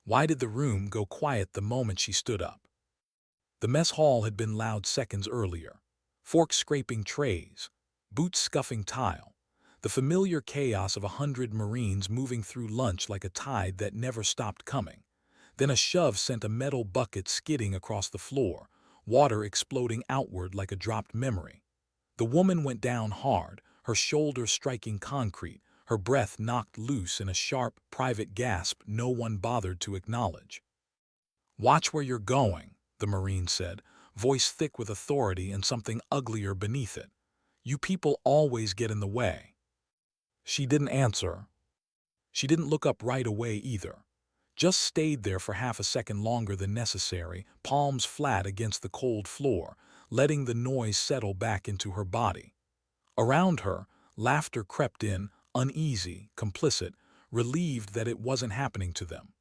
Why did the room go quiet the moment she stood up? The mess hall had been loud seconds earlier. Forks scraping trays, boots scuffing tile, the familiar chaos of 100 Marines moving through lunch like a tide that never stopped coming. Then a shove sent a metal bucket skidding across the floor, water exploding outward like a dropped memory. The woman went down hard, her shoulder striking concrete, her breath knocked loose in a sharp, private gasp no one bothered to acknowledge. "Watch where you're going," the Marine said, voice thick with authority and something uglier beneath it. "You people always get in the way." She didn't answer. She didn't look up right away either. Just stayed there for half a second longer than necessary, palms flat against the cold floor, letting the noise settle back into her body. Around her, laughter crept in, uneasy, complicit, relieved that it wasn't happening to them.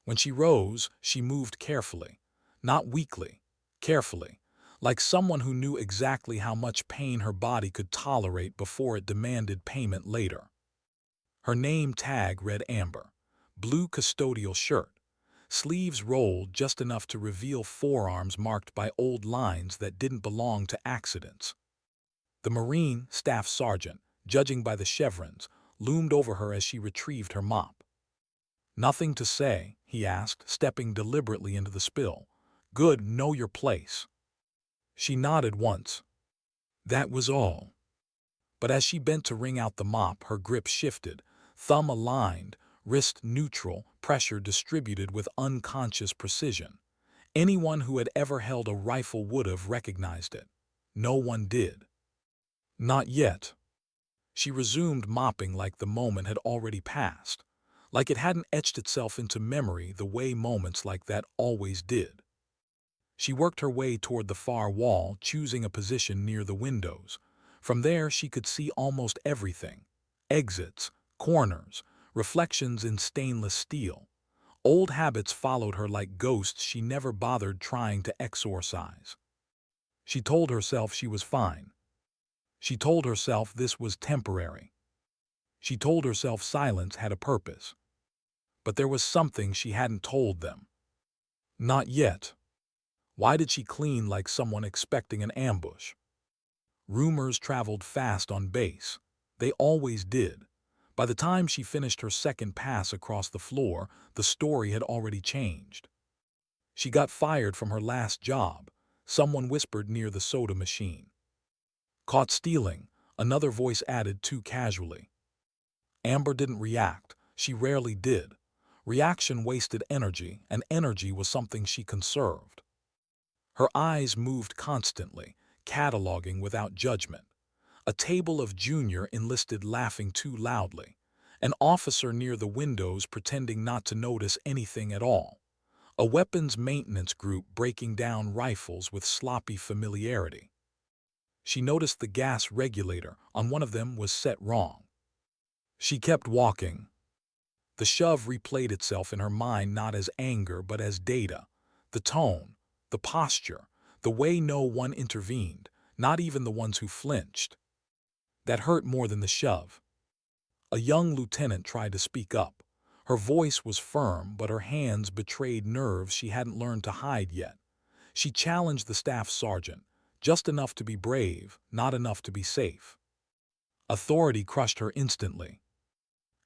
When she rose, she moved carefully, not weakly, carefully, like someone who knew exactly how much pain her body could tolerate before it demanded payment later. Her name tag read Amber, blue custodial shirt, sleeves rolled just enough to reveal forearms marked by old lines that didn't belong to accidents. The Marine staff sergeant, judging by the chevrons, loomed over her as she retrieved her mop. "Nothing to say?" he asked, stepping deliberately into the spill. "Good, know your place." She nodded once. That was all. But as she bent to wring out the mop, her grip shifted, thumb aligned, wrist neutral, pressure distributed with unconscious precision. Anyone who had ever held a rifle would have recognized it. No one did. Not yet. She resumed mopping like the moment had already passed, like it hadn't etched itself into memory the way moments like that always did. She worked her way toward the far wall, choosing a position near the windows. From there she could see almost everything. Exits, corners, reflections in stainless steel. Old habits followed her like ghosts she never bothered trying to exorcise. She told herself she was fine. She told herself this was temporary. She told herself silence had a purpose. But there was something she hadn't told them. Not yet. Why did she clean like someone expecting an ambush? Rumors traveled fast on base. They always did. By the time she finished her second pass across the floor, the story had already changed. She got fired from her last job, someone whispered near the soda machine. Caught stealing, another voice added too casually. Amber didn't react. She rarely did. Reaction wasted energy, and energy was something she conserved. Her eyes moved constantly, cataloging without judgment. A table of junior enlisted laughing too loudly. An officer near the windows pretending not to notice anything at all. A weapons maintenance group breaking down rifles with sloppy familiarity. She noticed the gas regulator on one of them was set wrong. She kept walking. The shove replayed itself in her mind not as anger but as data. The tone, the posture, the way no one intervened, not even the ones who flinched. That hurt more than the shove. A young lieutenant tried to speak up. Her voice was firm, but her hands betrayed nerves she hadn't learned to hide yet. She challenged the staff sergeant, just enough to be brave, not enough to be safe. Authority crushed her instantly.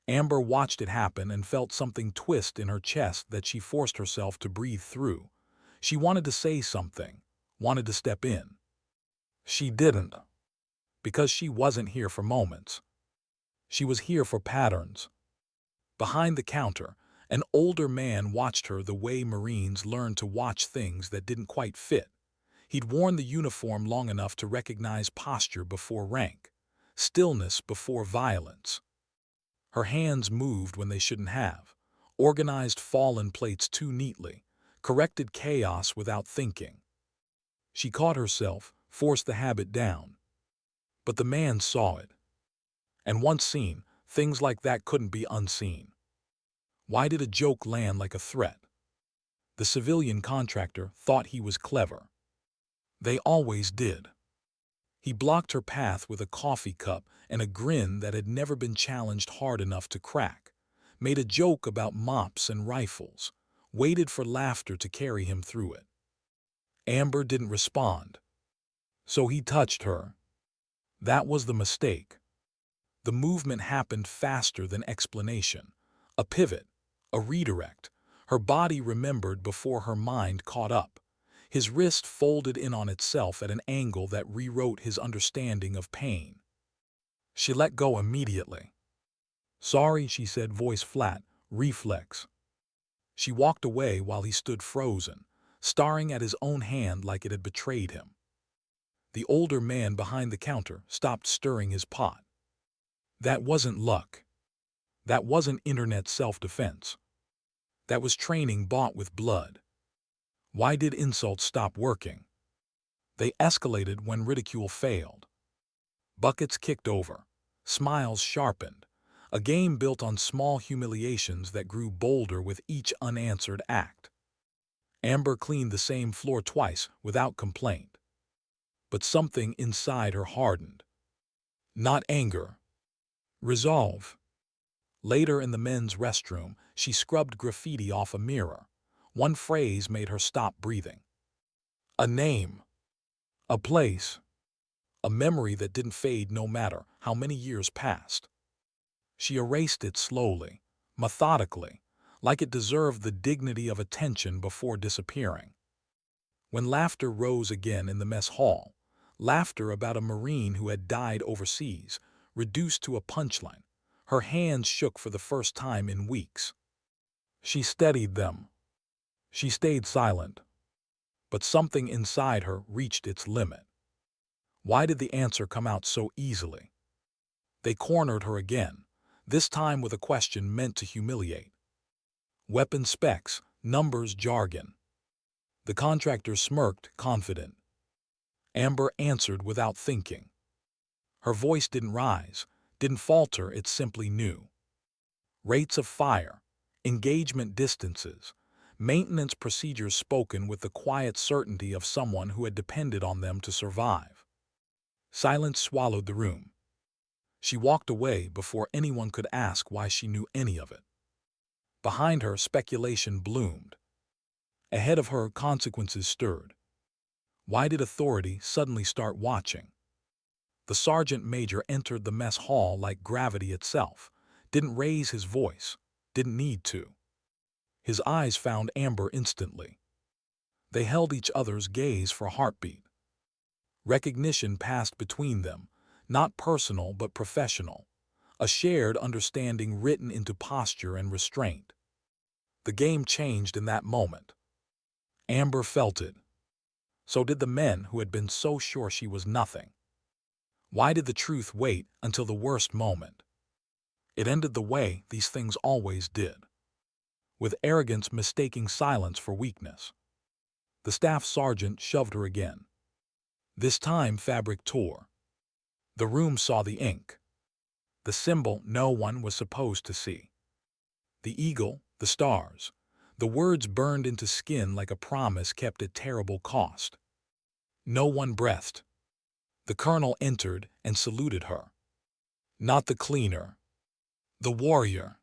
Amber watched it happen and felt something twist in her chest that she forced herself to breathe through. She wanted to say something, wanted to step in. She didn't, because she wasn't here for moments. She was here for patterns. Behind the counter, an older man watched her the way Marines learned to watch things that didn't quite fit. He'd worn the uniform long enough to recognize posture before rank, stillness before violence. Her hands moved when they shouldn't have, organized fallen plates too neatly, corrected chaos without thinking. She caught herself, forced the habit down. But the man saw it. And once seen, things like that couldn't be unseen. Why did a joke land like a threat? The civilian contractor thought he was clever. They always did. He blocked her path with a coffee cup and a grin that had never been challenged hard enough to crack. made a joke about mops and rifles, waited for laughter to carry him through it. Amber didn't respond, so he touched her. That was the mistake. The movement happened faster than explanation. A pivot, a redirect. Her body remembered before her mind caught up. His wrist folded in on itself at an angle that rewrote his understanding of pain. She let go immediately. "Sorry," she said, voice flat, reflex. She walked away while he stood frozen, staring at his own hand like it had betrayed him. The older man behind the counter stopped stirring his pot. That wasn't luck. That wasn't internet self-defense. That was training bought with blood. Why did insults stop working? They escalated when ridicule failed. Buckets kicked over. Smiles sharpened. A game built on small humiliations that grew bolder with each unanswered act. Amber cleaned the same floor twice without complaint. But something inside her hardened. Not anger. Resolve. Later in the men's restroom, she scrubbed graffiti off a mirror. One phrase made her stop breathing. A name. A place. A memory that didn't fade no matter how many years passed. She erased it slowly, methodically, like it deserved the dignity of attention before disappearing. When laughter rose again in the mess hall, laughter about a Marine who had died overseas, reduced to a punchline, her hands shook for the first time in weeks. She steadied them. She stayed silent. But something inside her reached its limit. Why did the answer come out so easily? They cornered her again, this time with a question meant to humiliate. Weapon specs, numbers, jargon. The contractor smirked, confident. Amber answered without thinking. Her voice didn't rise, didn't falter, it simply knew. Rates of fire, engagement distances, maintenance procedures spoken with the quiet certainty of someone who had depended on them to survive. Silence swallowed the room. She walked away before anyone could ask why she knew any of it. Behind her, speculation bloomed. Ahead of her, consequences stirred. Why did authority suddenly start watching? The sergeant major entered the mess hall like gravity itself, didn't raise his voice, didn't need to. His eyes found Amber instantly. They held each other's gaze for a heartbeat. Recognition passed between them, not personal but professional, a shared understanding written into posture and restraint. The game changed in that moment. Amber felt it. So did the men who had been so sure she was nothing. Why did the truth wait until the worst moment? It ended the way these things always did, with arrogance mistaking silence for weakness. The staff sergeant shoved her again. This time fabric tore. The room saw the ink, the symbol no one was supposed to see. The eagle, the stars, the words burned into skin like a promise kept at terrible cost. No one breathed. The colonel entered and saluted her. Not the cleaner, the warrior.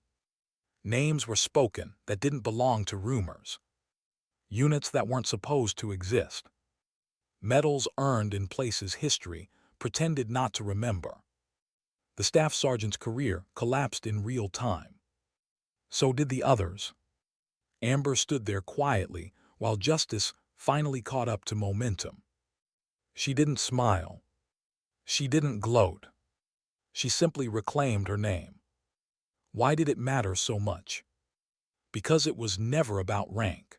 Names were spoken that didn't belong to rumors. Units that weren't supposed to exist. Medals earned in places history pretended not to remember. The staff sergeant's career collapsed in real time. So did the others. Amber stood there quietly while justice finally caught up to momentum. She didn't smile. She didn't gloat. She simply reclaimed her name. Why did it matter so much? Because it was never about rank.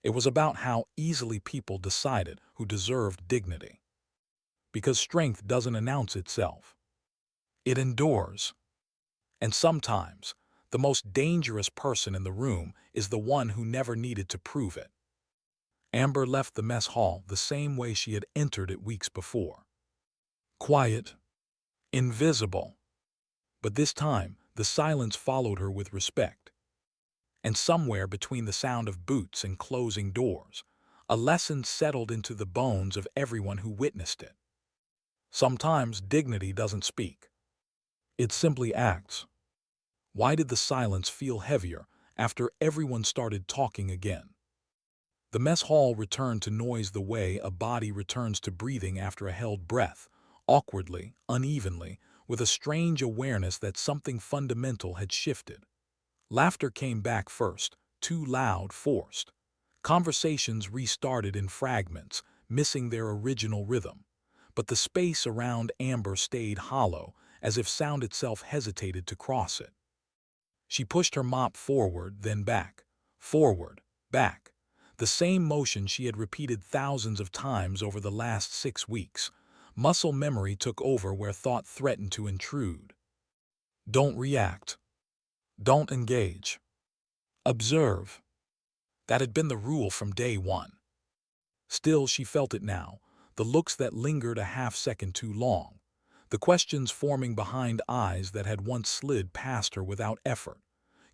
It was about how easily people decided who deserved dignity. Because strength doesn't announce itself. It endures. And sometimes, the most dangerous person in the room is the one who never needed to prove it. Amber left the mess hall the same way she had entered it weeks before. Quiet. Invisible. But this time, the silence followed her with respect. And somewhere between the sound of boots and closing doors, a lesson settled into the bones of everyone who witnessed it. Sometimes dignity doesn't speak. It simply acts. Why did the silence feel heavier after everyone started talking again? The mess hall returned to noise the way a body returns to breathing after a held breath, awkwardly, unevenly, with a strange awareness that something fundamental had shifted. Laughter came back first, too loud, forced. Conversations restarted in fragments, missing their original rhythm. But the space around Amber stayed hollow, as if sound itself hesitated to cross it. She pushed her mop forward, then back, forward, back. The same motion she had repeated thousands of times over the last 6 weeks. Muscle memory took over where thought threatened to intrude. Don't react. Don't engage. Observe. That had been the rule from day one. Still, she felt it now, the looks that lingered a half-second too long, the questions forming behind eyes that had once slid past her without effort.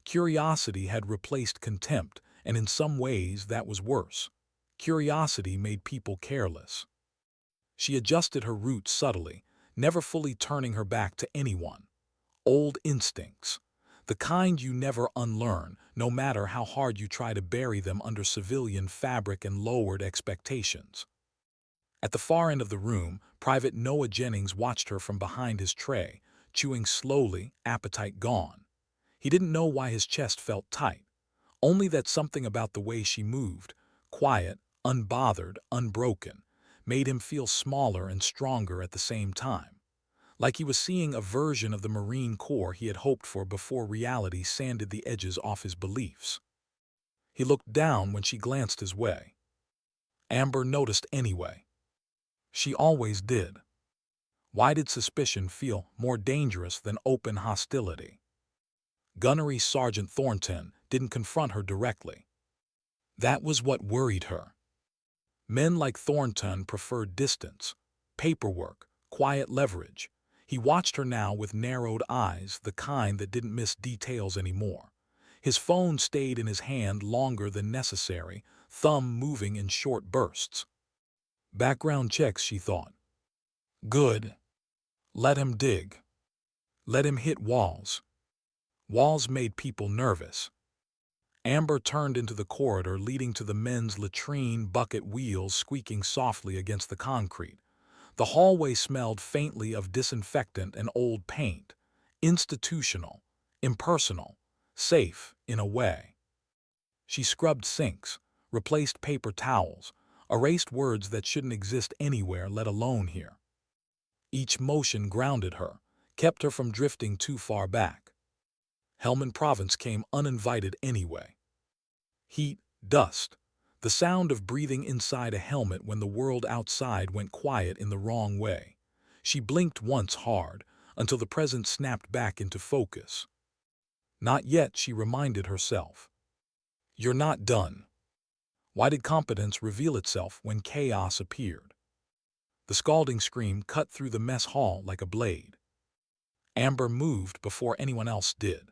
Curiosity had replaced contempt, and in some ways that was worse. Curiosity made people careless. She adjusted her route subtly, never fully turning her back to anyone. Old instincts. The kind you never unlearn, no matter how hard you try to bury them under civilian fabric and lowered expectations. At the far end of the room, Private Noah Jennings watched her from behind his tray, chewing slowly, appetite gone. He didn't know why his chest felt tight, only that something about the way she moved, quiet, unbothered, unbroken, made him feel smaller and stronger at the same time. Like he was seeing a version of the Marine Corps he had hoped for before reality sanded the edges off his beliefs. He looked down when she glanced his way. Amber noticed anyway. She always did. Why did suspicion feel more dangerous than open hostility? Gunnery Sergeant Thornton didn't confront her directly. That was what worried her. Men like Thornton preferred distance, paperwork, quiet leverage. He watched her now with narrowed eyes, the kind that didn't miss details anymore. His phone stayed in his hand longer than necessary, thumb moving in short bursts. Background checks, she thought. Good. Let him dig. Let him hit walls. Walls made people nervous. Amber turned into the corridor leading to the men's latrine, bucket wheels squeaking softly against the concrete. The hallway smelled faintly of disinfectant and old paint. Institutional, impersonal, safe in a way. She scrubbed sinks, replaced paper towels, erased words that shouldn't exist anywhere, let alone here. Each motion grounded her, kept her from drifting too far back. Helmand Province came uninvited anyway. Heat, dust, the sound of breathing inside a helmet when the world outside went quiet in the wrong way. She blinked once hard, until the present snapped back into focus. Not yet, she reminded herself. You're not done. Why did competence reveal itself when chaos appeared? The scalding scream cut through the mess hall like a blade. Amber moved before anyone else did.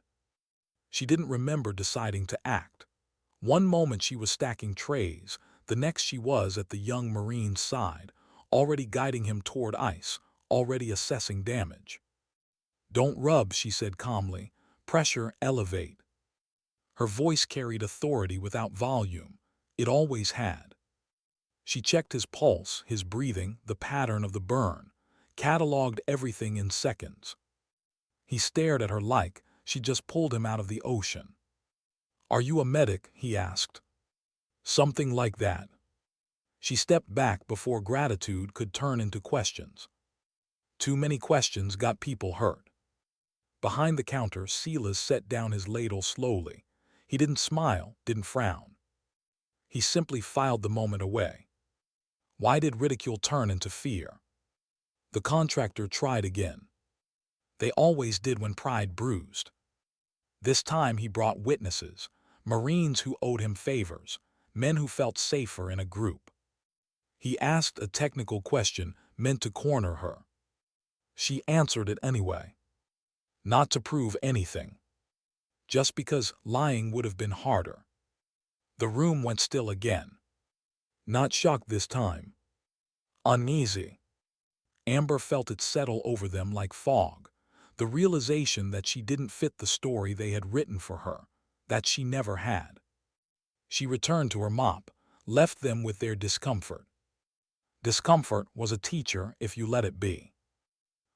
She didn't remember deciding to act. One moment she was stacking trays, the next she was at the young Marine's side, already guiding him toward ice, already assessing damage. Don't rub, she said calmly. Pressure, elevate. Her voice carried authority without volume. It always had. She checked his pulse, his breathing, the pattern of the burn, cataloged everything in seconds. He stared at her like she'd just pulled him out of the ocean. Are you a medic? He asked. Something like that. She stepped back before gratitude could turn into questions. Too many questions got people hurt. Behind the counter, Silas set down his ladle slowly. He didn't smile, didn't frown. He simply filed the moment away. Why did ridicule turn into fear? The contractor tried again. They always did when pride bruised. This time he brought witnesses, Marines who owed him favors, men who felt safer in a group. He asked a technical question meant to corner her. She answered it anyway. Not to prove anything. Just because lying would have been harder. The room went still again. Not shocked this time. Uneasy. Amber felt it settle over them like fog. the realization that she didn't fit the story they had written for her, that she never had. She returned to her mop, left them with their discomfort. Discomfort was a teacher if you let it be.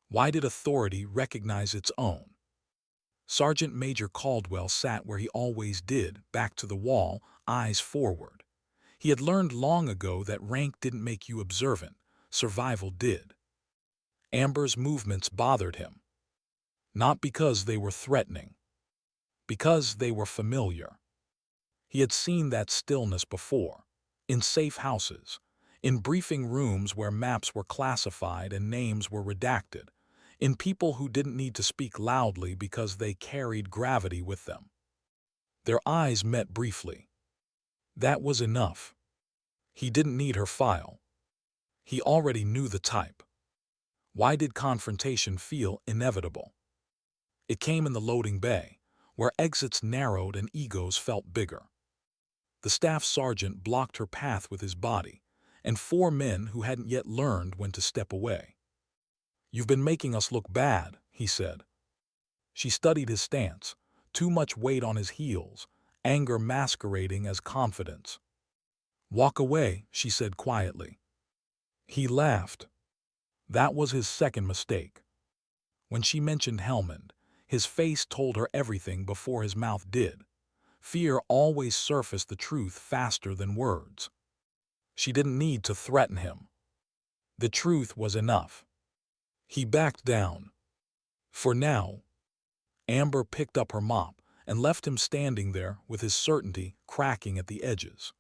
Why did authority recognize its own? Sergeant Major Caldwell sat where he always did, back to the wall, eyes forward. He had learned long ago that rank didn't make you observant, survival did. Amber's movements bothered him. Not because they were threatening, because they were familiar. He had seen that stillness before, in safe houses, in briefing rooms where maps were classified and names were redacted, in people who didn't need to speak loudly because they carried gravity with them. Their eyes met briefly. That was enough. He didn't need her file. He already knew the type. Why did confrontation feel inevitable? It came in the loading bay, where exits narrowed and egos felt bigger. The staff sergeant blocked her path with his body, and 4 men who hadn't yet learned when to step away. "You've been making us look bad," he said. She studied his stance, too much weight on his heels, anger masquerading as confidence. "Walk away," she said quietly. He laughed. That was his second mistake. When she mentioned Helmond, his face told her everything before his mouth did. Fear always surfaced the truth faster than words. She didn't need to threaten him. The truth was enough. He backed down. For now. Amber picked up her mop and left him standing there with his certainty cracking at the edges.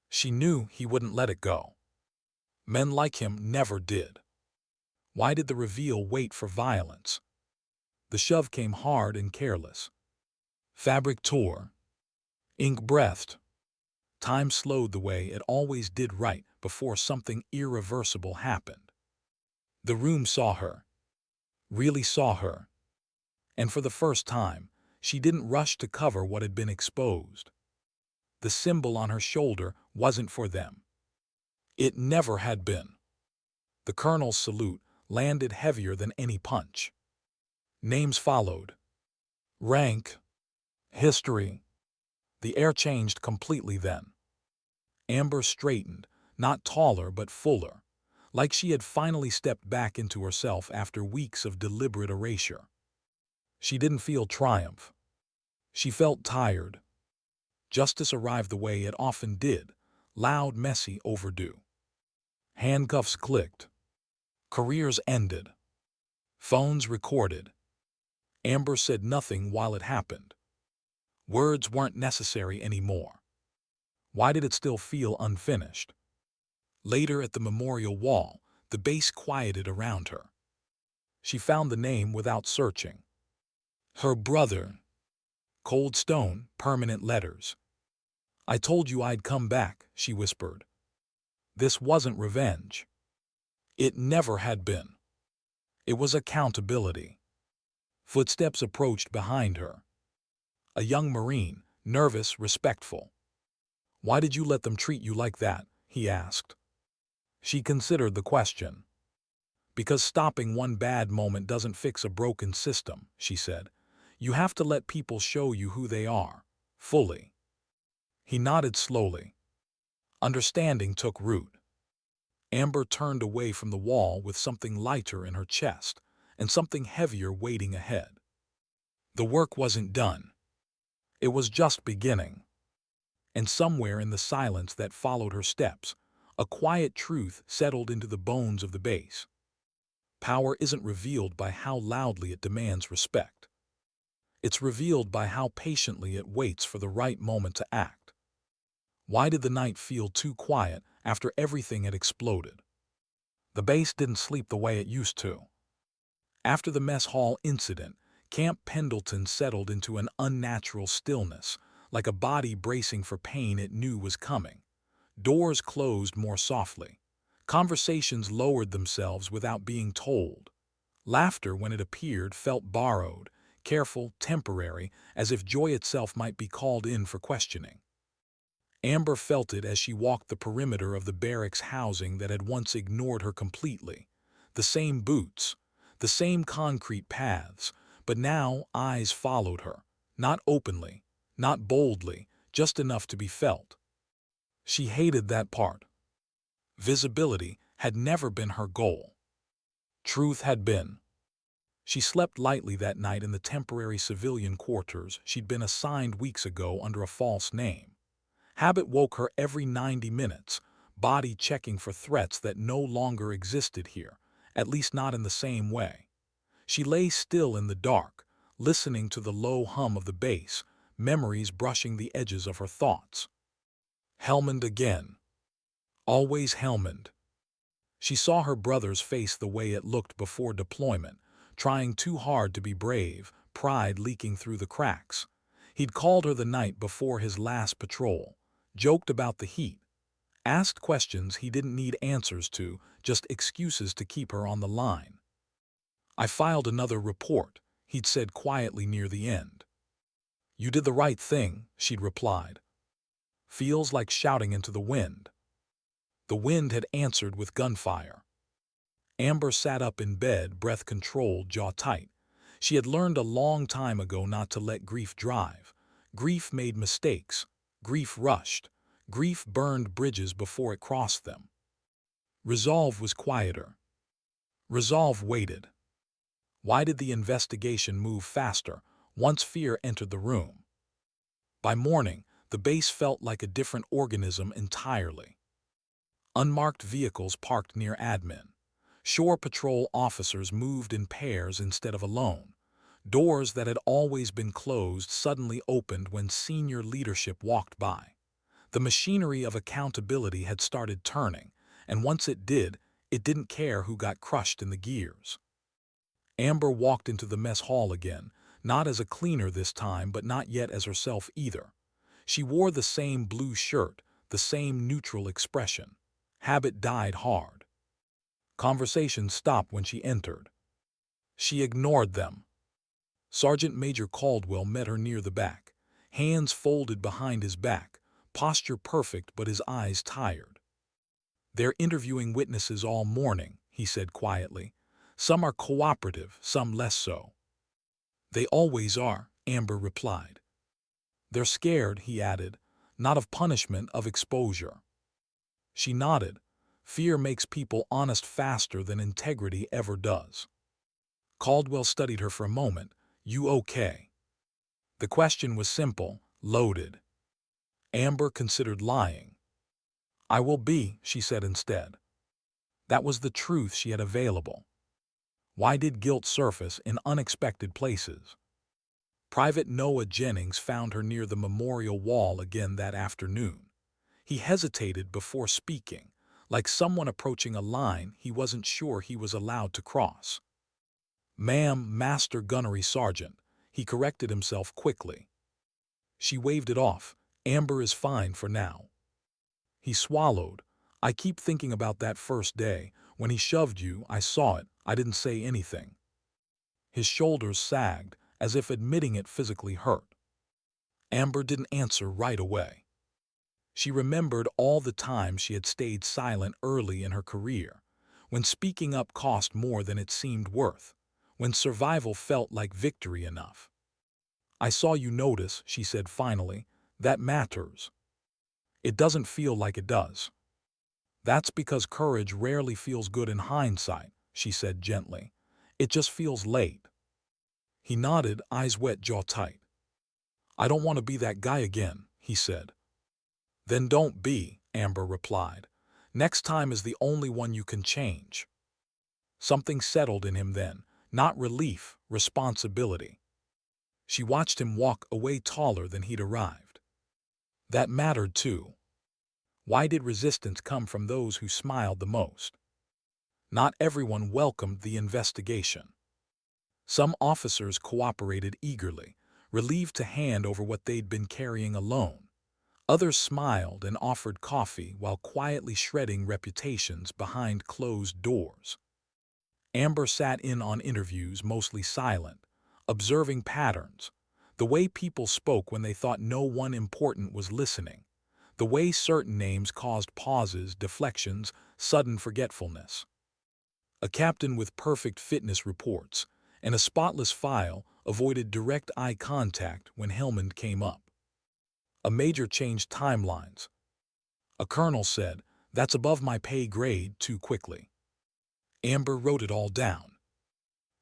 She knew he wouldn't let it go. Men like him never did. Why did the reveal wait for violence? The shove came hard and careless. Fabric tore. Ink breathed. Time slowed the way it always did right before something irreversible happened. The room saw her. Really saw her. And for the first time, she didn't rush to cover what had been exposed. The symbol on her shoulder wasn't for them. It never had been. The colonel's salute landed heavier than any punch. Names followed. Rank. History. The air changed completely then. Amber straightened, not taller but fuller, like she had finally stepped back into herself after weeks of deliberate erasure. She didn't feel triumph. She felt tired. Justice arrived the way it often did, loud, messy, overdue. Handcuffs clicked. Careers ended. Phones recorded. Amber said nothing while it happened. Words weren't necessary anymore. Why did it still feel unfinished? Later at the memorial wall, the base quieted around her. She found the name without searching. Her brother. Cold stone, permanent letters. "I told you I'd come back," she whispered. This wasn't revenge. It never had been. It was accountability. Footsteps approached behind her. A young Marine, nervous, respectful. "Why did you let them treat you like that?" he asked. She considered the question. "Because stopping one bad moment doesn't fix a broken system," she said. "You have to let people show you who they are, fully." He nodded slowly. Understanding took root. Amber turned away from the wall with something lighter in her chest and something heavier waiting ahead. The work wasn't done. It was just beginning. And somewhere in the silence that followed her steps, a quiet truth settled into the bones of the base. Power isn't revealed by how loudly it demands respect. It's revealed by how patiently it waits for the right moment to act. Why did the night feel too quiet after everything had exploded? The base didn't sleep the way it used to. After the mess hall incident, Camp Pendleton settled into an unnatural stillness, like a body bracing for pain it knew was coming. Doors closed more softly. Conversations lowered themselves without being told. Laughter, when it appeared, felt borrowed, careful, temporary, as if joy itself might be called in for questioning. Amber felt it as she walked the perimeter of the barracks housing that had once ignored her completely. The same boots, the same concrete paths, but now eyes followed her, not openly, not boldly, just enough to be felt. She hated that part. Visibility had never been her goal. Truth had been. She slept lightly that night in the temporary civilian quarters she'd been assigned weeks ago under a false name. Habit woke her every 90 minutes, body checking for threats that no longer existed here, at least not in the same way. She lay still in the dark, listening to the low hum of the bass, memories brushing the edges of her thoughts. Helmand again. Always Helmand. She saw her brother's face the way it looked before deployment, trying too hard to be brave, pride leaking through the cracks. He'd called her the night before his last patrol, joked about the heat, asked questions he didn't need answers to, just excuses to keep her on the line. "I filed another report," he'd said quietly near the end. "You did the right thing," she'd replied. Feels like shouting into the wind. The wind had answered with gunfire. Amber sat up in bed, breath controlled, jaw tight. She had learned a long time ago not to let grief drive. Grief made mistakes. Grief rushed. Grief burned bridges before it crossed them. Resolve was quieter. Resolve waited. Why did the investigation move faster once fear entered the room? By morning, the base felt like a different organism entirely. Unmarked vehicles parked near admin. Shore patrol officers moved in pairs instead of alone. Doors that had always been closed suddenly opened when senior leadership walked by. The machinery of accountability had started turning, and once it did, it didn't care who got crushed in the gears. Amber walked into the mess hall again, not as a cleaner this time, but not yet as herself either. She wore the same blue shirt, the same neutral expression. Habit died hard. Conversations stopped when she entered. She ignored them. Sergeant Major Caldwell met her near the back, hands folded behind his back, posture perfect but his eyes tired. "They're interviewing witnesses all morning," he said quietly. "Some are cooperative, some less so." "They always are," Amber replied. "They're scared," he added, "not of punishment, of exposure." She nodded. Fear makes people honest faster than integrity ever does. Caldwell studied her for a moment. "You okay?" The question was simple, loaded. Amber considered lying. "I will be," she said instead. That was the truth she had available. Why did guilt surface in unexpected places? Private Noah Jennings found her near the memorial wall again that afternoon. He hesitated before speaking, like someone approaching a line he wasn't sure he was allowed to cross. "Ma'am, Master Gunnery Sergeant," he corrected himself quickly. She waved it off. "Amber is fine for now." He swallowed. "I keep thinking about that first day. When he shoved you, I saw it. I didn't say anything." His shoulders sagged, as if admitting it physically hurt. Amber didn't answer right away. She remembered all the times she had stayed silent early in her career, when speaking up cost more than it seemed worth, when survival felt like victory enough. "I saw you notice," she said finally. "That matters." "It doesn't feel like it does." "That's because courage rarely feels good in hindsight," she said gently. "It just feels late." He nodded, eyes wet, jaw tight. "I don't want to be that guy again," he said. "Then don't be," Amber replied. "Next time is the only one you can change." Something settled in him then, not relief, responsibility. She watched him walk away taller than he'd arrived. That mattered too. Why did resistance come from those who smiled the most? Not everyone welcomed the investigation. Some officers cooperated eagerly, relieved to hand over what they'd been carrying alone. Others smiled and offered coffee while quietly shredding reputations behind closed doors. Amber sat in on interviews, mostly silent, observing patterns, the way people spoke when they thought no one important was listening, the way certain names caused pauses, deflections, sudden forgetfulness. A captain with perfect fitness reports and a spotless file avoided direct eye contact when Helmand came up. A major changed timelines. A colonel said, "That's above my pay grade," too quickly. Amber wrote it all down.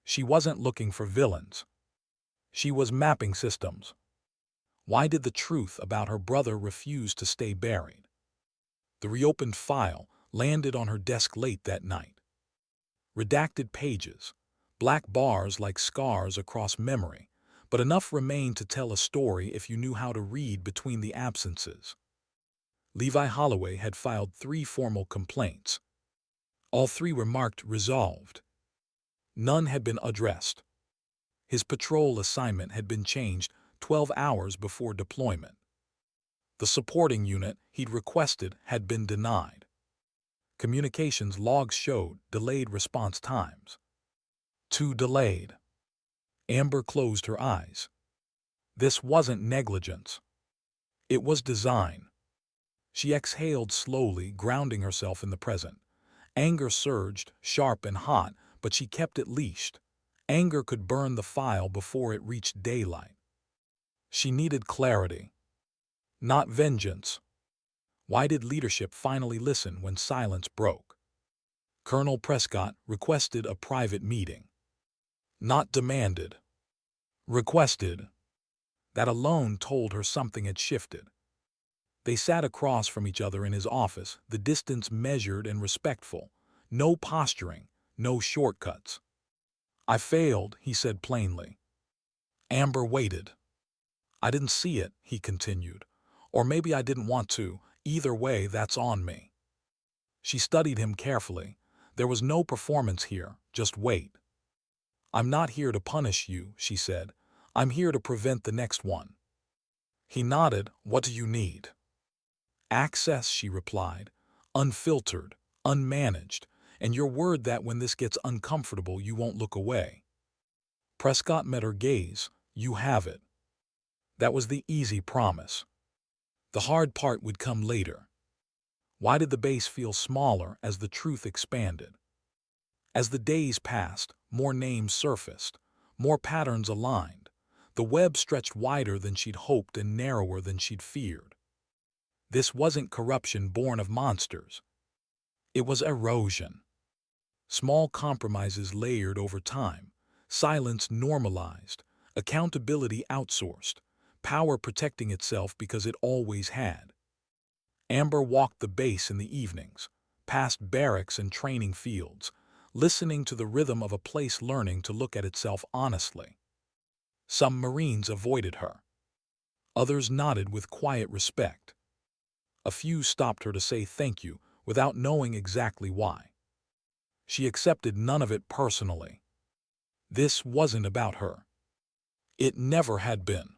She wasn't looking for villains. She was mapping systems. Why did the truth about her brother refuse to stay buried? The reopened file landed on her desk late that night. Redacted pages, black bars like scars across memory, but enough remained to tell a story if you knew how to read between the absences. Levi Holloway had filed 3 formal complaints. All 3 were marked resolved. None had been addressed. His patrol assignment had been changed 12 hours before deployment. The supporting unit he'd requested had been denied. Communications logs showed delayed response times. Too delayed. Amber closed her eyes. This wasn't negligence. It was design. She exhaled slowly, grounding herself in the present. Anger surged, sharp and hot, but she kept it leashed. Anger could burn the file before it reached daylight. She needed clarity, not vengeance. Why did leadership finally listen when silence broke? Colonel Prescott requested a private meeting. Not demanded. Requested. That alone told her something had shifted. They sat across from each other in his office, the distance measured and respectful. No posturing, no shortcuts. "I failed," he said plainly. Amber waited. "I didn't see it," he continued. "Or maybe I didn't want to. Either way, that's on me." She studied him carefully. There was no performance here, just wait. "I'm not here to punish you," she said. "I'm here to prevent the next one." He nodded. "What do you need?" "Access," she replied. "Unfiltered, unmanaged, and your word that when this gets uncomfortable you won't look away." Prescott met her gaze. "You have it." That was the easy promise. The hard part would come later. Why did the base feel smaller as the truth expanded? As the days passed, more names surfaced, more patterns aligned. The web stretched wider than she'd hoped and narrower than she'd feared. This wasn't corruption born of monsters. It was erosion. Small compromises layered over time, silence normalized, accountability outsourced, power protecting itself because it always had. Amber walked the base in the evenings, past barracks and training fields, listening to the rhythm of a place learning to look at itself honestly. Some Marines avoided her. Others nodded with quiet respect. A few stopped her to say thank you without knowing exactly why. She accepted none of it personally. This wasn't about her. It never had been.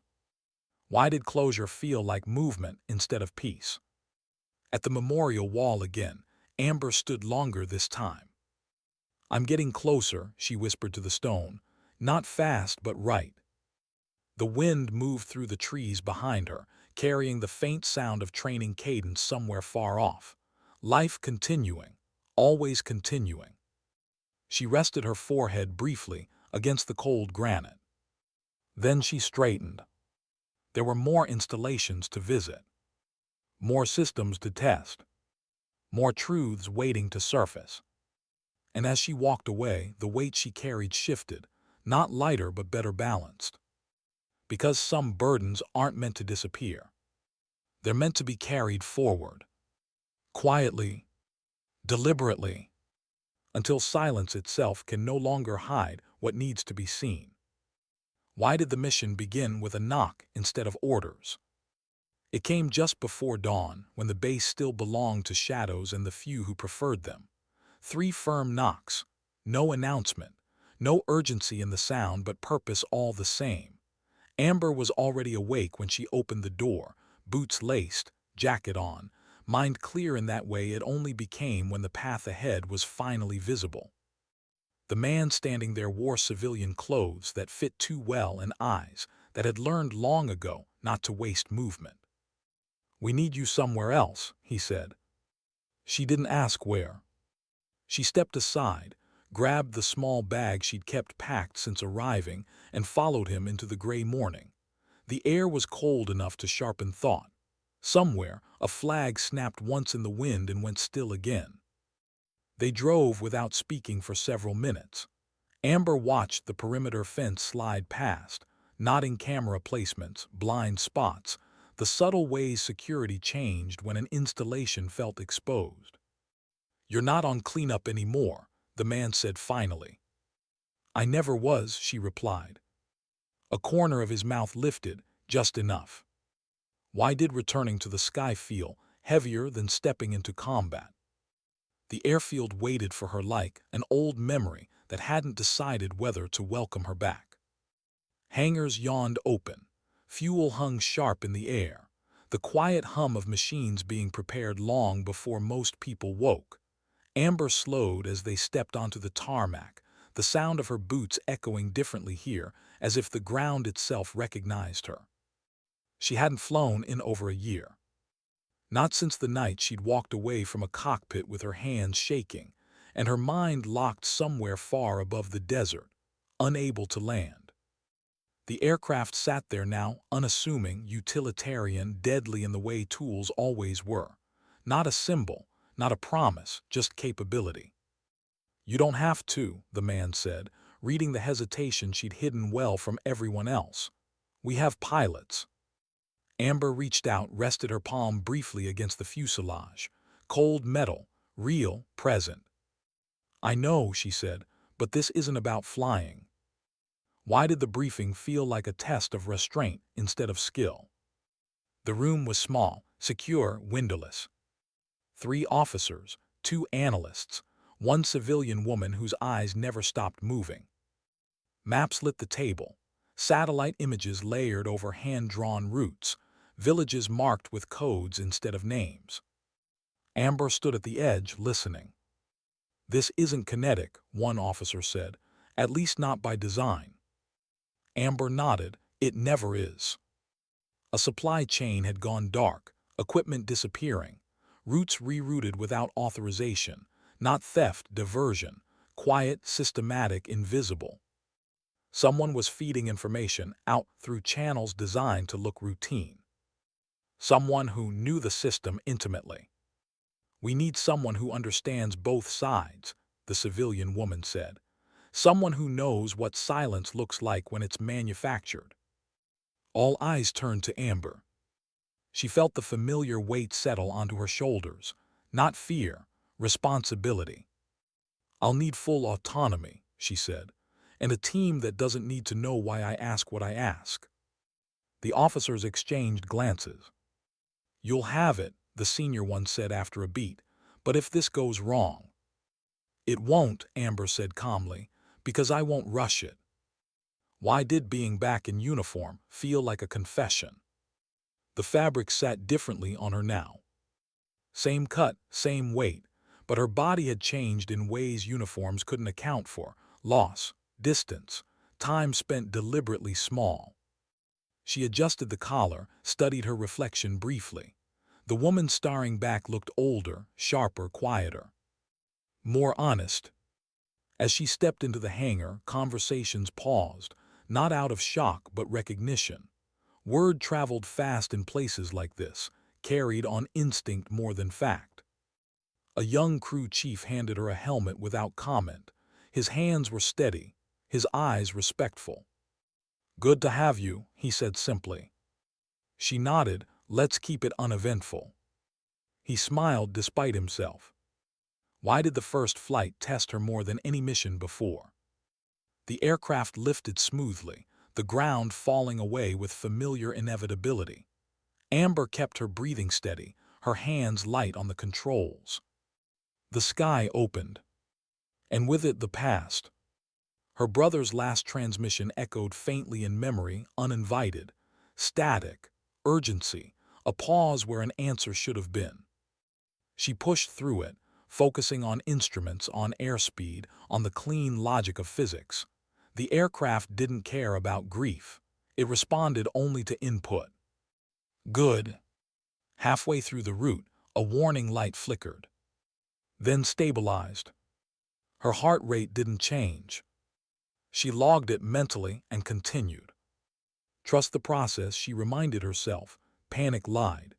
Why did closure feel like movement instead of peace? At the memorial wall again, Amber stood longer this time. "I'm getting closer," she whispered to the stone. "Not fast, but right." The wind moved through the trees behind her, carrying the faint sound of training cadence somewhere far off. Life continuing, always continuing. She rested her forehead briefly against the cold granite. Then she straightened. There were more installations to visit, more systems to test, more truths waiting to surface. And as she walked away, the weight she carried shifted, not lighter but better balanced. Because some burdens aren't meant to disappear. They're meant to be carried forward. Quietly, deliberately, until silence itself can no longer hide what needs to be seen. Why did the mission begin with a knock instead of orders? It came just before dawn, when the base still belonged to shadows and the few who preferred them. 3 firm knocks. No announcement. No urgency in the sound, but purpose all the same. Amber was already awake when she opened the door, boots laced, jacket on, mind clear in that way it only became when the path ahead was finally visible. The man standing there wore civilian clothes that fit too well and eyes that had learned long ago not to waste movement. "We need you somewhere else," he said. She didn't ask where. She stepped aside, grabbed the small bag she'd kept packed since arriving, and followed him into the gray morning. The air was cold enough to sharpen thought. Somewhere, a flag snapped once in the wind and went still again. They drove without speaking for several minutes. Amber watched the perimeter fence slide past, nodding camera placements, blind spots, the subtle ways security changed when an installation felt exposed. "You're not on cleanup anymore," the man said finally. "I never was," she replied. A corner of his mouth lifted, just enough. Why did returning to the sky feel heavier than stepping into combat? The airfield waited for her like an old memory that hadn't decided whether to welcome her back. Hangars yawned open. Fuel hung sharp in the air, the quiet hum of machines being prepared long before most people woke. Amber slowed as they stepped onto the tarmac, the sound of her boots echoing differently here, as if the ground itself recognized her. She hadn't flown in over a year. Not since the night she'd walked away from a cockpit with her hands shaking, and her mind locked somewhere far above the desert, unable to land. The aircraft sat there now, unassuming, utilitarian, deadly in the way tools always were. Not a symbol, not a promise, just capability. "You don't have to," the man said, reading the hesitation she'd hidden well from everyone else. "We have pilots." Amber reached out, rested her palm briefly against the fuselage. Cold metal, real, present. "I know," she said, "but this isn't about flying." Why did the briefing feel like a test of restraint instead of skill? The room was small, secure, windowless. 3 officers, 2 analysts, 1 civilian woman whose eyes never stopped moving. Maps lit the table, satellite images layered over hand-drawn routes, villages marked with codes instead of names. Amber stood at the edge, listening. "This isn't kinetic," one officer said, "at least not by design." Amber nodded. "It never is." A supply chain had gone dark, equipment disappearing, routes rerouted without authorization, not theft, diversion, quiet, systematic, invisible. Someone was feeding information out through channels designed to look routine. Someone who knew the system intimately. "We need someone who understands both sides," the civilian woman said. "Someone who knows what silence looks like when it's manufactured." All eyes turned to Amber. She felt the familiar weight settle onto her shoulders. Not fear, responsibility. "I'll need full autonomy," she said, "and a team that doesn't need to know why I ask what I ask." The officers exchanged glances. "You'll have it," the senior one said after a beat, "but if this goes wrong—" "It won't," Amber said calmly, "because I won't rush it." Why did being back in uniform feel like a confession? The fabric sat differently on her now. Same cut, same weight, but her body had changed in ways uniforms couldn't account for. Loss, distance, time spent deliberately small. She adjusted the collar, studied her reflection briefly. The woman staring back looked older, sharper, quieter. More honest. As she stepped into the hangar, conversations paused, not out of shock but recognition. Word traveled fast in places like this, carried on instinct more than fact. A young crew chief handed her a helmet without comment. His hands were steady, his eyes respectful. "Good to have you," he said simply. She nodded. "Let's keep it uneventful." He smiled despite himself. Why did the first flight test her more than any mission before? The aircraft lifted smoothly, the ground falling away with familiar inevitability. Amber kept her breathing steady, her hands light on the controls. The sky opened, and with it the past. Her brother's last transmission echoed faintly in memory, uninvited, static, urgency, a pause where an answer should have been. She pushed through it, focusing on instruments, on airspeed, on the clean logic of physics. The aircraft didn't care about grief. It responded only to input. Good. Halfway through the route, a warning light flickered. Then stabilized. Her heart rate didn't change. She logged it mentally and continued. Trust the process, she reminded herself. Panic lied.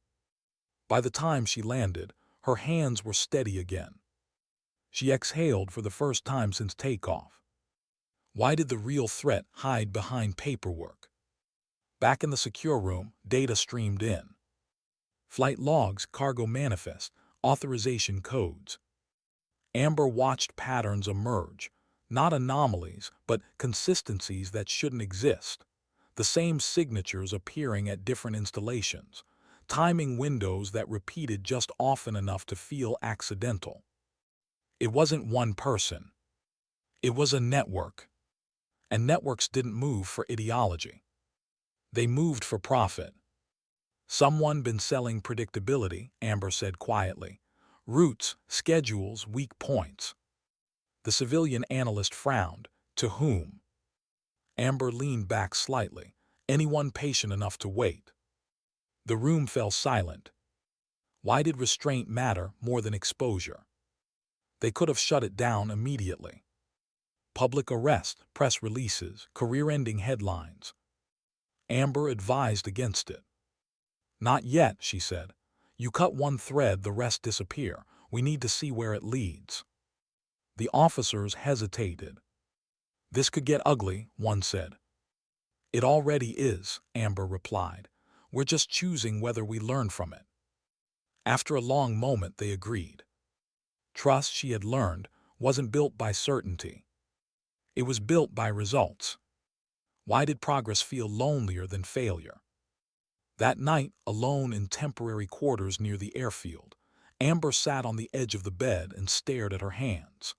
By the time she landed, her hands were steady again. She exhaled for the first time since takeoff. Why did the real threat hide behind paperwork? Back in the secure room, data streamed in. Flight logs, cargo manifest, authorization codes. Amber watched patterns emerge, not anomalies, but consistencies that shouldn't exist. The same signatures appearing at different installations, timing windows that repeated just often enough to feel accidental. It wasn't one person. It was a network. And networks didn't move for ideology. They moved for profit. Someone been selling predictability, Amber said quietly. Routes, schedules, weak points. The civilian analyst frowned. To whom? Amber leaned back slightly. Anyone patient enough to wait. The room fell silent. Why did restraint matter more than exposure? They could have shut it down immediately. Public arrest, press releases, career-ending headlines. Amber advised against it. Not yet, she said. You cut one thread, the rest disappear. We need to see where it leads. The officers hesitated. This could get ugly, one said. It already is, Amber replied. We're just choosing whether we learn from it. After a long moment, they agreed. Trust, she had learned, wasn't built by certainty. It was built by results. Why did progress feel lonelier than failure? That night, alone in temporary quarters near the airfield, Amber sat on the edge of the bed and stared at her hands.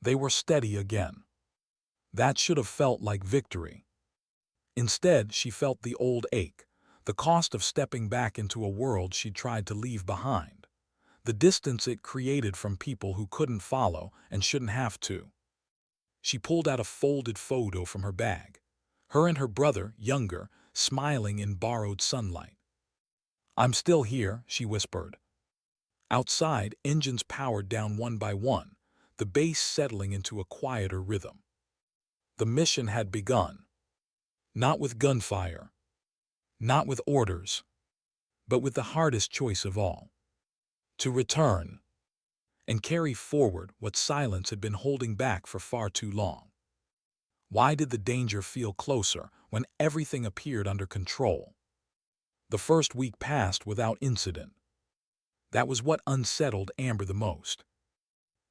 They were steady again. That should have felt like victory. Instead, she felt the old ache, the cost of stepping back into a world she'd tried to leave behind, the distance it created from people who couldn't follow and shouldn't have to. She pulled out a folded photo from her bag. Her and her brother, younger, smiling in borrowed sunlight. I'm still here, she whispered. Outside, engines powered down one by one, the base settling into a quieter rhythm. The mission had begun. Not with gunfire, not with orders, but with the hardest choice of all. To return and carry forward what silence had been holding back for far too long. Why did the danger feel closer when everything appeared under control? The first week passed without incident. That was what unsettled Amber the most.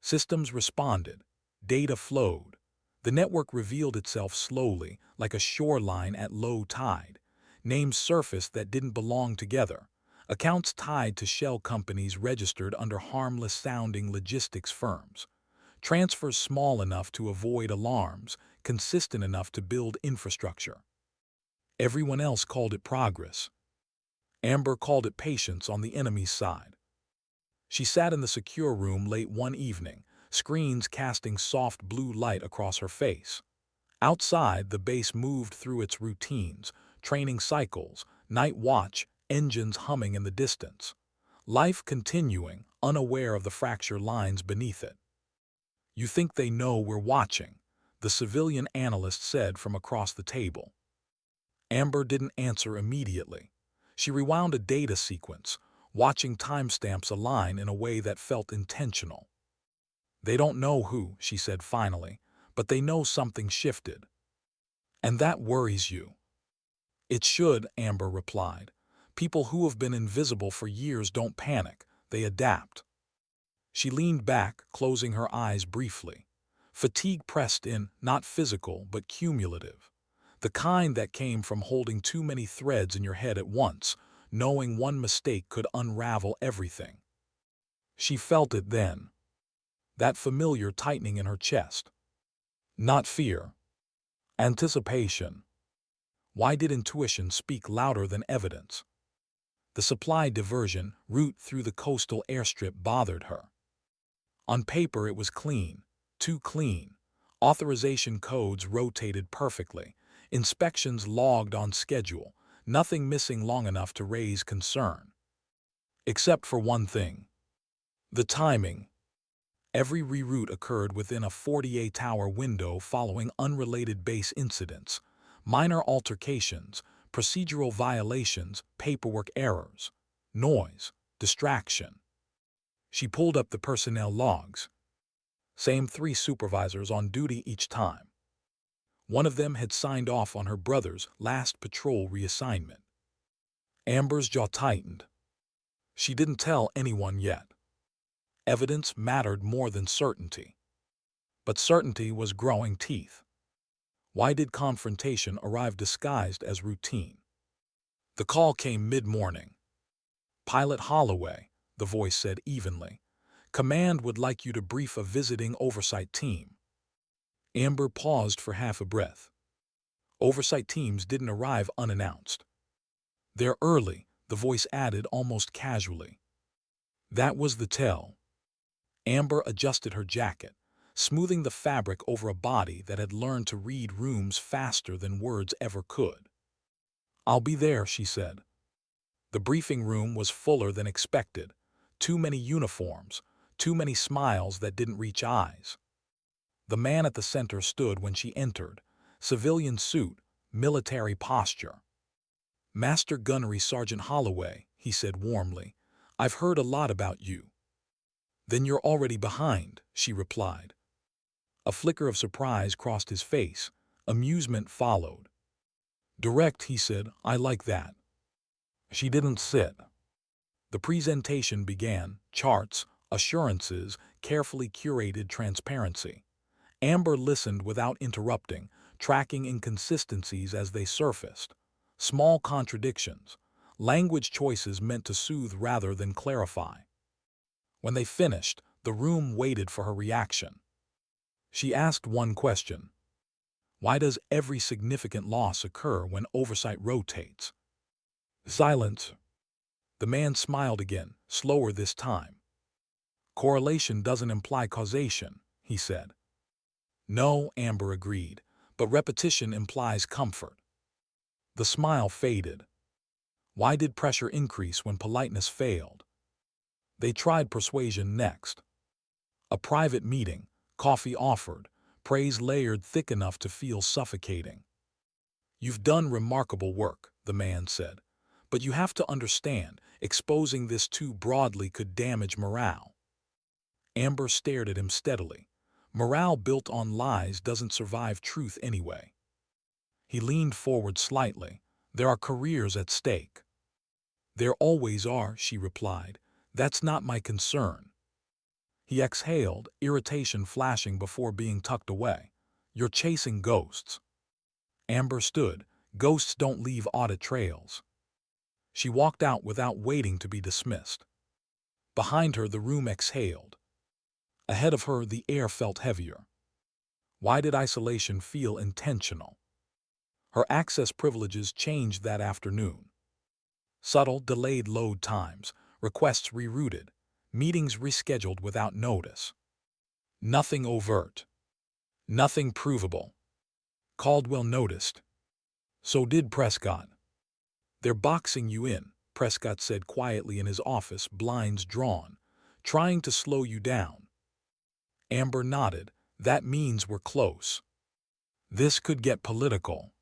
Systems responded. Data flowed. The network revealed itself slowly, like a shoreline at low tide. Names surfaced that didn't belong together. Accounts tied to shell companies registered under harmless-sounding logistics firms. Transfers small enough to avoid alarms, consistent enough to build infrastructure. Everyone else called it progress. Amber called it patience on the enemy's side. She sat in the secure room late one evening, screens casting soft blue light across her face. Outside, the base moved through its routines, training cycles, night watch, engines humming in the distance. Life continuing, unaware of the fracture lines beneath it. You think they know we're watching, the civilian analyst said from across the table. Amber didn't answer immediately. She rewound a data sequence, watching timestamps align in a way that felt intentional. They don't know who, she said finally, but they know something shifted. And that worries you. It should, Amber replied. People who have been invisible for years don't panic, they adapt. She leaned back, closing her eyes briefly. Fatigue pressed in, not physical, but cumulative. The kind that came from holding too many threads in your head at once, knowing one mistake could unravel everything. She felt it then. That familiar tightening in her chest. Not fear. Anticipation. Why did intuition speak louder than evidence? The supply diversion route through the coastal airstrip bothered her. On paper it was clean, too clean. Authorization codes rotated perfectly, inspections logged on schedule, nothing missing long enough to raise concern. Except for one thing. The timing. Every reroute occurred within a 48-hour window following unrelated base incidents, minor altercations, procedural violations, paperwork errors, noise, distraction. She pulled up the personnel logs. Same 3 supervisors on duty each time. One of them had signed off on her brother's last patrol reassignment. Amber's jaw tightened. She didn't tell anyone yet. Evidence mattered more than certainty. But certainty was growing teeth. Why did confrontation arrive disguised as routine? The call came mid-morning. "Pilot Holloway," the voice said evenly. "Command would like you to brief a visiting oversight team." Amber paused for half a breath. Oversight teams didn't arrive unannounced. "They're early," the voice added almost casually. That was the tell. Amber adjusted her jacket, smoothing the fabric over a body that had learned to read rooms faster than words ever could. "I'll be there," she said. The briefing room was fuller than expected. Too many uniforms, too many smiles that didn't reach eyes. The man at the center stood when she entered, civilian suit, military posture. "Master Gunnery Sergeant Holloway," he said warmly, "I've heard a lot about you." "Then you're already behind," she replied. A flicker of surprise crossed his face. Amusement followed. "Direct," he said, "I like that." She didn't sit. The presentation began, charts, assurances, carefully curated transparency. Amber listened without interrupting, tracking inconsistencies as they surfaced. Small contradictions, language choices meant to soothe rather than clarify. When they finished, the room waited for her reaction. She asked one question. Why does every significant loss occur when oversight rotates? Silence. The man smiled again, slower this time. Correlation doesn't imply causation, he said. No, Amber agreed, but repetition implies comfort. The smile faded. Why did pressure increase when politeness failed? They tried persuasion next. A private meeting, coffee offered, praise layered thick enough to feel suffocating. "You've done remarkable work," the man said, "but you have to understand, exposing this too broadly could damage morale." Amber stared at him steadily. Morale built on lies doesn't survive truth anyway. He leaned forward slightly. "There are careers at stake." "There always are," she replied. "That's not my concern." He exhaled, irritation flashing before being tucked away. "You're chasing ghosts." Amber stood. Ghosts don't leave audit trails. She walked out without waiting to be dismissed. Behind her, the room exhaled. Ahead of her, the air felt heavier. Why did isolation feel intentional? Her access privileges changed that afternoon. Subtle, delayed load times, requests rerouted, meetings rescheduled without notice. Nothing overt. Nothing provable. Caldwell noticed. So did Prescott. "They're boxing you in," Prescott said quietly in his office, blinds drawn, "trying to slow you down." Amber nodded. "That means we're close." "This could get political."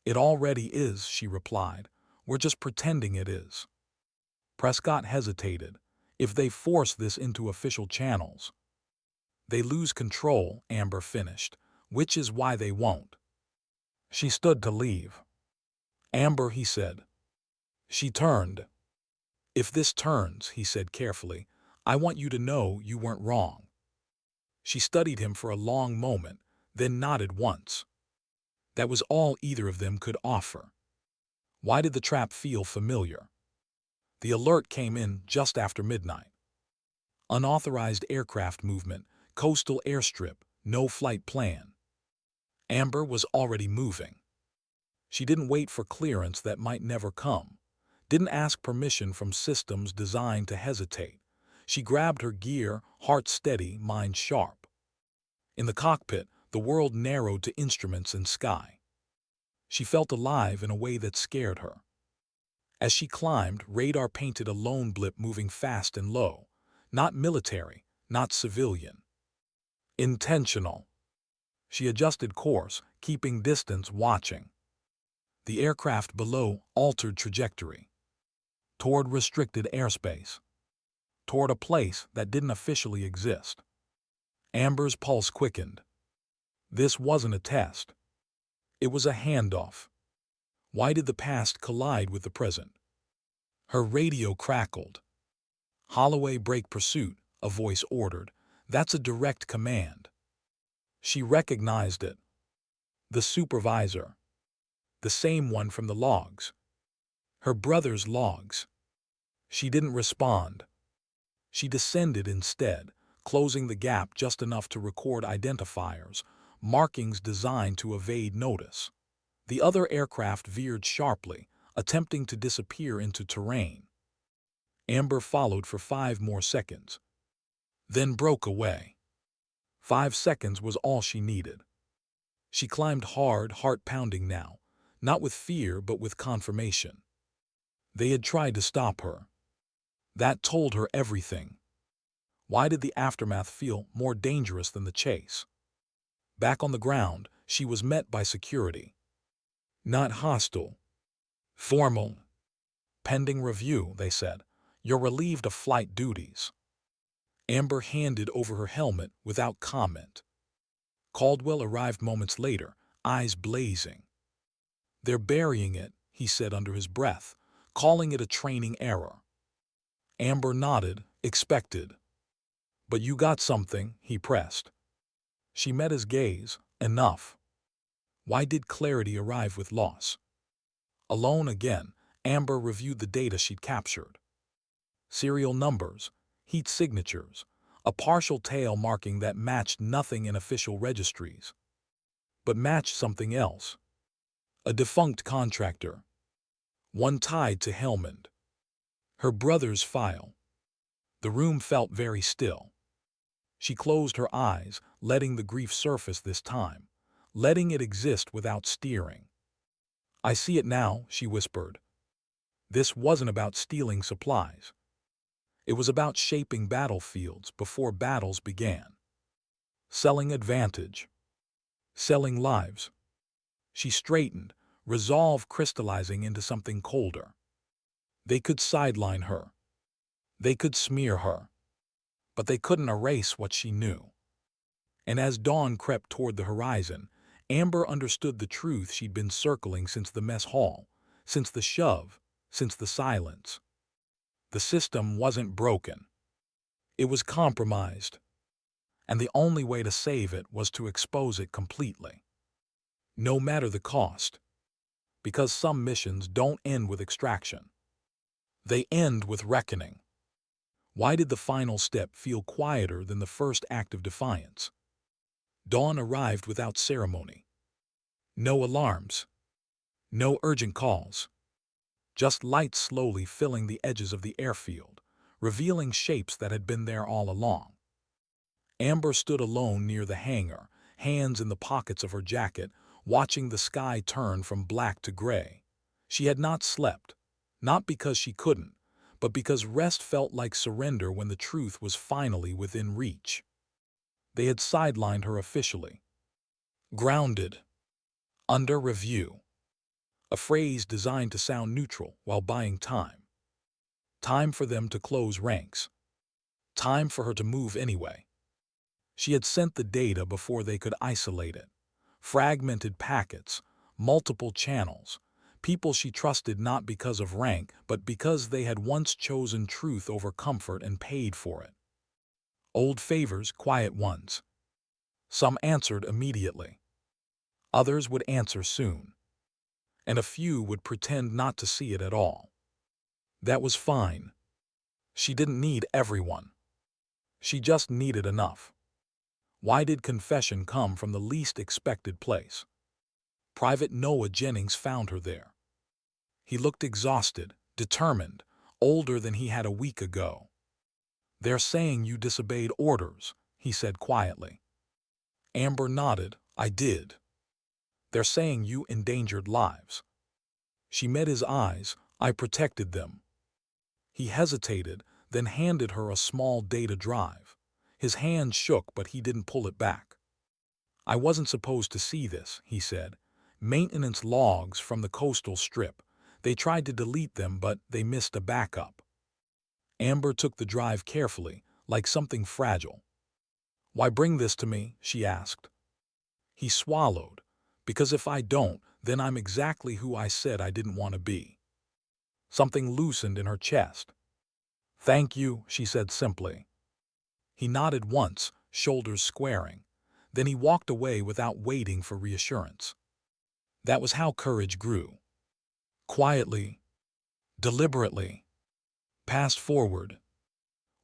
"It already is," she replied. "We're just pretending it is." Prescott hesitated. "If they force this into official channels." "They lose control," Amber finished, "which is why they won't." She stood to leave. "Amber," he said. She turned. "If this turns," he said carefully, "I want you to know you weren't wrong." She studied him for a long moment, then nodded once. That was all either of them could offer. Why did the trap feel familiar? The alert came in just after midnight. Unauthorized aircraft movement, coastal airstrip, no flight plan. Amber was already moving. She didn't wait for clearance that might never come. Didn't ask permission from systems designed to hesitate. She grabbed her gear, heart steady, mind sharp. In the cockpit, the world narrowed to instruments and sky. She felt alive in a way that scared her. As she climbed, radar painted a lone blip moving fast and low. Not military, not civilian. Intentional. She adjusted course, keeping distance, watching. The aircraft below altered trajectory. Toward restricted airspace. Toward a place that didn't officially exist. Amber's pulse quickened. This wasn't a test. It was a handoff. Why did the past collide with the present? Her radio crackled. "Holloway, break pursuit," a voice ordered. That's a direct command. She recognized it. The supervisor. The same one from the logs. Her brother's logs. She didn't respond. She descended instead, closing the gap just enough to record identifiers, markings designed to evade notice. The other aircraft veered sharply, attempting to disappear into terrain. Amber followed for 5 more seconds, then broke away. 5 seconds was all she needed. She climbed hard, heart pounding now, not with fear but with confirmation. They had tried to stop her. That told her everything. Why did the aftermath feel more dangerous than the chase? Back on the ground, she was met by security. Not hostile. Formal. "Pending review," they said. "You're relieved of flight duties." Amber handed over her helmet without comment. Caldwell arrived moments later, eyes blazing. "They're burying it," he said under his breath, calling it a training error. Amber nodded, expected. "But you got something," he pressed. She met his gaze. Enough. Why did clarity arrive with loss? Alone again, Amber reviewed the data she'd captured. Serial numbers, heat signatures, a partial tail marking that matched nothing in official registries. But matched something else. A defunct contractor. One tied to Helmand. Her brother's file. The room felt very still. She closed her eyes, letting the grief surface this time, letting it exist without steering. "I see it now," she whispered. This wasn't about stealing supplies. It was about shaping battlefields before battles began. Selling advantage. Selling lives. She straightened, resolve crystallizing into something colder. They could sideline her. They could smear her. But they couldn't erase what she knew. And as dawn crept toward the horizon, Amber understood the truth she'd been circling since the mess hall, since the shove, since the silence. The system wasn't broken. It was compromised. And the only way to save it was to expose it completely. No matter the cost. Because some missions don't end with extraction. They end with reckoning. Why did the final step feel quieter than the first act of defiance? Dawn arrived without ceremony. No alarms. No urgent calls. Just light slowly filling the edges of the airfield, revealing shapes that had been there all along. Amber stood alone near the hangar, hands in the pockets of her jacket, watching the sky turn from black to gray. She had not slept, not because she couldn't, but because rest felt like surrender when the truth was finally within reach. They had sidelined her officially. Grounded. Under review. A phrase designed to sound neutral while buying time. Time for them to close ranks. Time for her to move anyway. She had sent the data before they could isolate it. Fragmented packets, multiple channels, people she trusted not because of rank, but because they had once chosen truth over comfort and paid for it. Old favors, quiet ones. Some answered immediately. Others would answer soon. And a few would pretend not to see it at all. That was fine. She didn't need everyone. She just needed enough. Why did confession come from the least expected place? Private Noah Jennings found her there. He looked exhausted, determined, older than he had a week ago. "They're saying you disobeyed orders," he said quietly. Amber nodded. "I did. They're saying you endangered lives." She met his eyes. "I protected them." He hesitated, then handed her a small data drive. His hand shook, but he didn't pull it back. "I wasn't supposed to see this," he said. "Maintenance logs from the coastal strip. They tried to delete them, but they missed a backup." Amber took the drive carefully, like something fragile. "Why bring this to me?" she asked. He swallowed. "Because if I don't, then I'm exactly who I said I didn't want to be." Something loosened in her chest. "Thank you," she said simply. He nodded once, shoulders squaring. Then he walked away without waiting for reassurance. That was how courage grew. Quietly, deliberately, passed forward.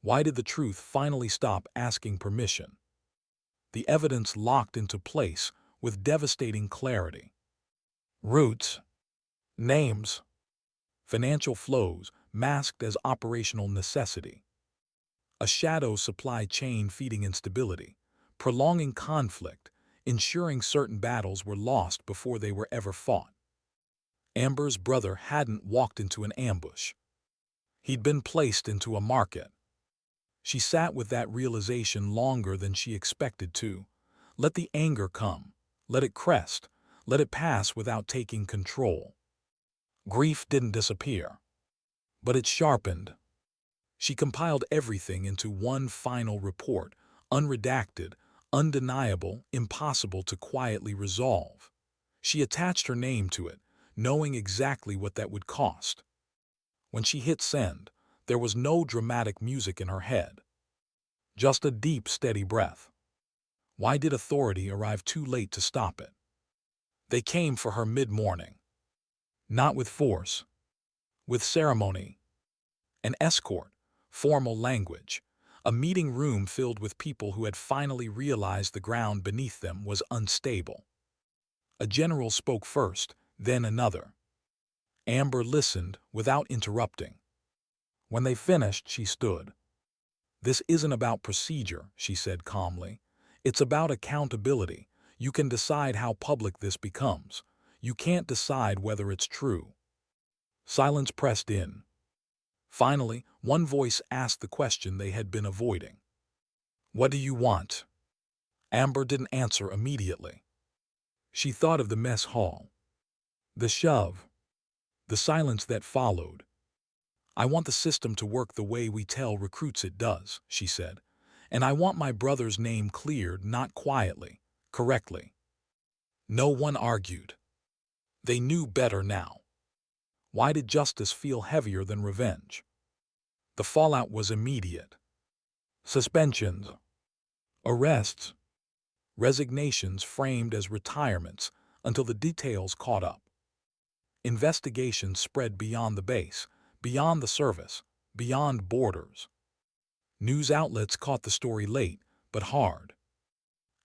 Why did the truth finally stop asking permission? The evidence locked into place with devastating clarity. Routes, names, financial flows masked as operational necessity. A shadow supply chain feeding instability, prolonging conflict, ensuring certain battles were lost before they were ever fought. Amber's brother hadn't walked into an ambush. He'd been placed into a market. She sat with that realization longer than she expected to. Let the anger come. Let it crest. Let it pass without taking control. Grief didn't disappear, but it sharpened. She compiled everything into one final report, unredacted, undeniable, impossible to quietly resolve. She attached her name to it, knowing exactly what that would cost. When she hit send, there was no dramatic music in her head. Just a deep, steady breath. Why did authority arrive too late to stop it? They came for her mid-morning. Not with force. With ceremony. An escort. Formal language. A meeting room filled with people who had finally realized the ground beneath them was unstable. A general spoke first, then another. Amber listened without interrupting. When they finished, she stood. "This isn't about procedure," she said calmly. "It's about accountability. You can decide how public this becomes. You can't decide whether it's true." Silence pressed in. Finally, one voice asked the question they had been avoiding. "What do you want?" Amber didn't answer immediately. She thought of the mess hall. The shove. The silence that followed. "I want the system to work the way we tell recruits it does," she said. "And I want my brother's name cleared, not quietly, correctly." No one argued. They knew better now. Why did justice feel heavier than revenge? The fallout was immediate. Suspensions, arrests, resignations framed as retirements until the details caught up. Investigations spread beyond the base, beyond the service, beyond borders. News outlets caught the story late, but hard.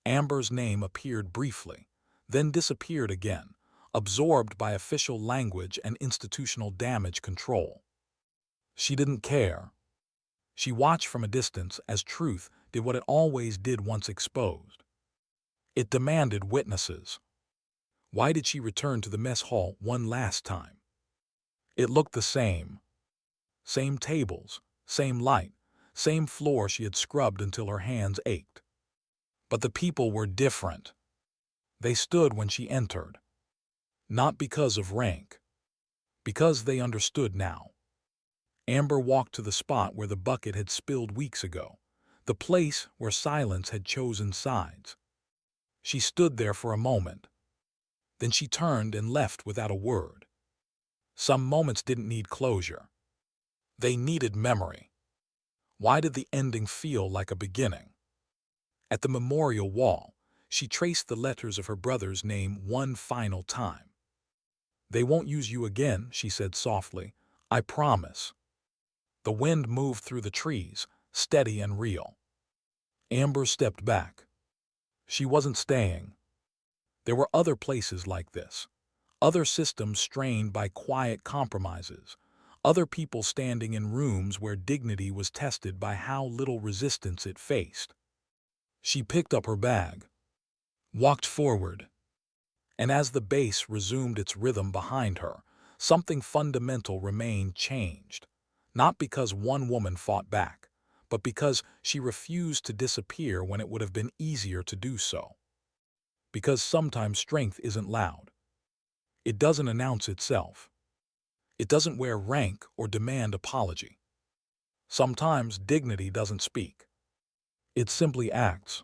Amber's name appeared briefly, then disappeared again, absorbed by official language and institutional damage control. She didn't care. She watched from a distance as truth did what it always did once exposed. It demanded witnesses. Why did she return to the mess hall one last time? It looked the same. Same tables, same light, same floor she had scrubbed until her hands ached. But the people were different. They stood when she entered. Not because of rank. Because they understood now. Amber walked to the spot where the bucket had spilled weeks ago, the place where silence had chosen sides. She stood there for a moment. Then she turned and left without a word. Some moments didn't need closure. They needed memory. Why did the ending feel like a beginning? At the memorial wall, she traced the letters of her brother's name one final time. "They won't use you again," she said softly. "I promise." The wind moved through the trees, steady and real. Amber stepped back. She wasn't staying. There were other places like this. Other systems strained by quiet compromises. Other people standing in rooms where dignity was tested by how little resistance it faced. She picked up her bag. Walked forward. And as the bass resumed its rhythm behind her, something fundamental remained changed. Not because one woman fought back, but because she refused to disappear when it would have been easier to do so. Because sometimes strength isn't loud. It doesn't announce itself. It doesn't wear rank or demand apology. Sometimes dignity doesn't speak. It simply acts.